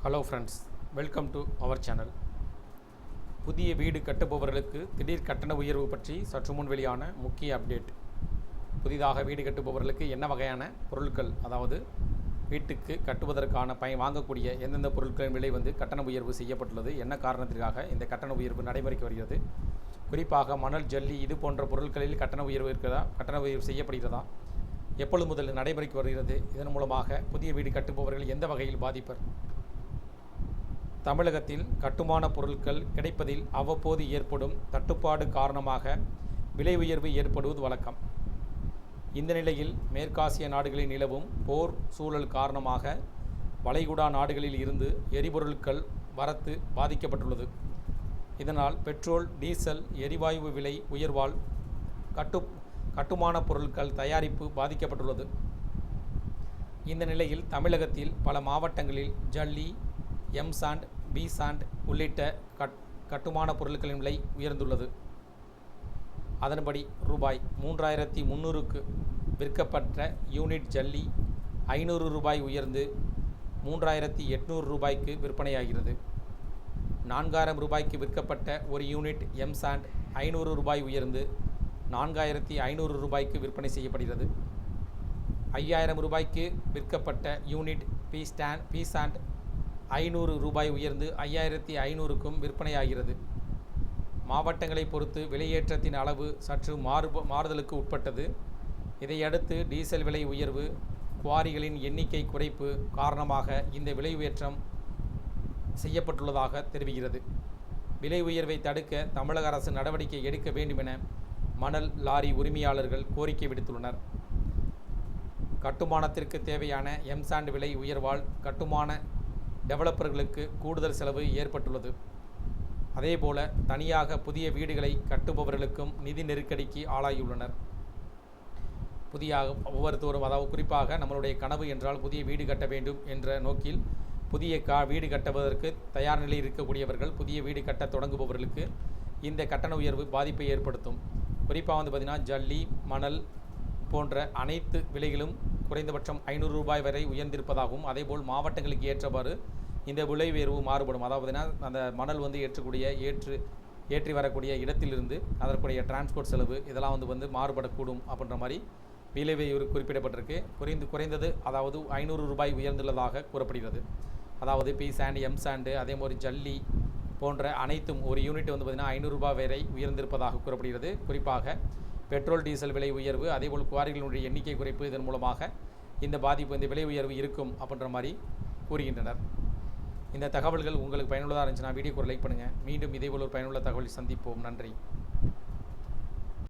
Hello friends, welcome to our channel. புதிய வீடு கட்டுபவர்களுக்கு திடீர் கட்டண உயர்வு பற்றி சற்று முன் வெளியான முக்கிய அப்டேட். புதிதாக வீடு கட்டுபவர்களுக்கு என்ன வகையான பொருட்கள், அதாவது வீட்டுக்கு கட்டுவதற்கான வாங்கக்கூடிய எந்தெந்த பொருட்களின் விலை கட்டண உயர்வு செய்யப்பட்டுள்ளது, என்ன காரணத்திற்காக இந்த கட்டண உயர்வு நடைமுறைக்கு வருகிறது, குறிப்பாக மணல், ஜல்லி இது போன்ற பொருட்களில் கட்டண உயர்வு இருக்கிறதா, கட்டண உயர்வு செய்யப்படுகிறதா, எப்பொழுது முதல் நடைமுறைக்கு வருகிறது, இதன் மூலமாக புதிய வீடு கட்டுபவர்கள் எந்த வகையில் பாதிப்பர். தமிழகத்தில் கட்டுமான பொருட்கள் கிடைப்பதில் அவ்வப்போது ஏற்படும் தட்டுப்பாடு காரணமாக விலை உயர்வு ஏற்படுவது வழக்கம். இந்த நிலையில் மேற்காசிய நாடுகளில் நிலவும் போர் சூழல் காரணமாக வளைகுடா நாடுகளில் இருந்து எரிபொருட்கள் வரத்து பாதிக்கப்பட்டுள்ளது. இதனால் பெட்ரோல், டீசல், எரிவாயு விலை உயர்வால் கட்டுமான பொருட்கள் தயாரிப்பு பாதிக்கப்பட்டுள்ளது. இந்த நிலையில் தமிழகத்தில் பல மாவட்டங்களில் ஜல்லி, எம்சாண்ட், பிசாண்ட் உள்ளிட்ட கட்டுமான பொருட்களின் விலை உயர்ந்துள்ளது. அதன்படி ரூபாய் 3300க்கு விற்கப்பட்ட யூனிட் ஜல்லி 500 ரூபாய் உயர்ந்து 3800 ரூபாய்க்கு விற்பனையாகிறது. 4000 ரூபாய்க்கு விற்கப்பட்ட ஒரு யூனிட் எம்சாண்ட் 500 ரூபாய் உயர்ந்து 4500 ரூபாய்க்கு விற்பனை செய்யப்படுகிறது. 5000 ரூபாய்க்கு விற்கப்பட்ட யூனிட் பிசாண்ட் 500 ரூபாய் உயர்ந்து 5500க்கும் விற்பனையாகிறது. மாவட்டங்களை பொறுத்து விலையேற்றத்தின் அளவு சற்று மாறுதலுக்கு உட்பட்டது. இதையடுத்து டீசல் விலை உயர்வு, குவாரிகளின் எண்ணிக்கை குறைப்பு காரணமாக இந்த விலை உயர்த்தம் செய்யப்பட்டுள்ளதாக தெரிவிக்கிறது. விலை உயர்வை தடுக்க தமிழக அரசு நடவடிக்கை எடுக்க வேண்டுமென மணல் லாரி உரிமையாளர்கள் கோரிக்கை விடுத்துள்ளனர். கட்டுமானத்திற்கு தேவையான எம்சாண்ட் விலை உயர்வால் கட்டுமான டெவலப்பர்களுக்கு கூடுதல் செலவு ஏற்பட்டுள்ளது. அதேபோல தனியாக புதிய வீடுகளை கட்டுபவர்களுக்கும் நிதி நெருக்கடிக்கு ஆளாகியுள்ளனர். ஒவ்வொருத்தரும், அதாவது குறிப்பாக நம்மளுடைய கனவு என்றால் புதிய வீடு கட்ட வேண்டும் என்ற நோக்கில் புதிய வீடு கட்டுவதற்கு தயார் நிலையில் இருக்கக்கூடியவர்கள், புதிய வீடு கட்ட தொடங்குபவர்களுக்கு இந்த கட்டண உயர்வு பாதிப்பை ஏற்படுத்தும். குறிப்பாக பார்த்திங்கன்னா ஜல்லி, மணல் போன்ற அனைத்து விலைகளும் குறைந்தபட்சம் 500 ரூபாய் வரை உயர்ந்திருப்பதாகவும், அதேபோல் மாவட்டங்களுக்கு ஏற்றவாறு இந்த விலை உயர்வு மாறுபடும். அதாவதுனா அந்த மணல் ஏற்றி வரக்கூடிய இடத்திலிருந்து அதற்குரிய டிரான்ஸ்போர்ட் செலவு இதெல்லாம் மாறுபடக்கூடும் அப்படின்ற மாதிரி விலை உயர்வு குறிப்பிடப்பட்டிருக்கு. குறைந்தது அதாவது 500 ரூபாய் உயர்ந்துள்ளதாக கூறப்படுகிறது. அதாவது பிசாண்ட், எம்சாண்டு, அதே மாதிரி ஜல்லி போன்ற அனைத்தும் ஒரு யூனிட் பார்த்திங்கன்னா 500 ரூபாய் வரை உயர்ந்திருப்பதாக கூறப்படுகிறது. குறிப்பாக பெட்ரோல், டீசல் விலை உயர்வு, அதேபோல் குவாரிகளுடைய எண்ணிக்கை குறைப்பு, இதன் மூலமாக இந்த பாதிப்பு, இந்த விலை உயர்வு இருக்கும் அப்படின்ற மாதிரி கூறுகின்றனர். இந்த தகவல்கள் உங்களுக்கு பயனுள்ளதாக இருந்துச்சுன்னா வீடியோக்கு ஒரு லைக் பண்ணுங்கள். மீண்டும் இதேபோல் ஒரு பயனுள்ள தகவலை சந்திப்போம். நன்றி.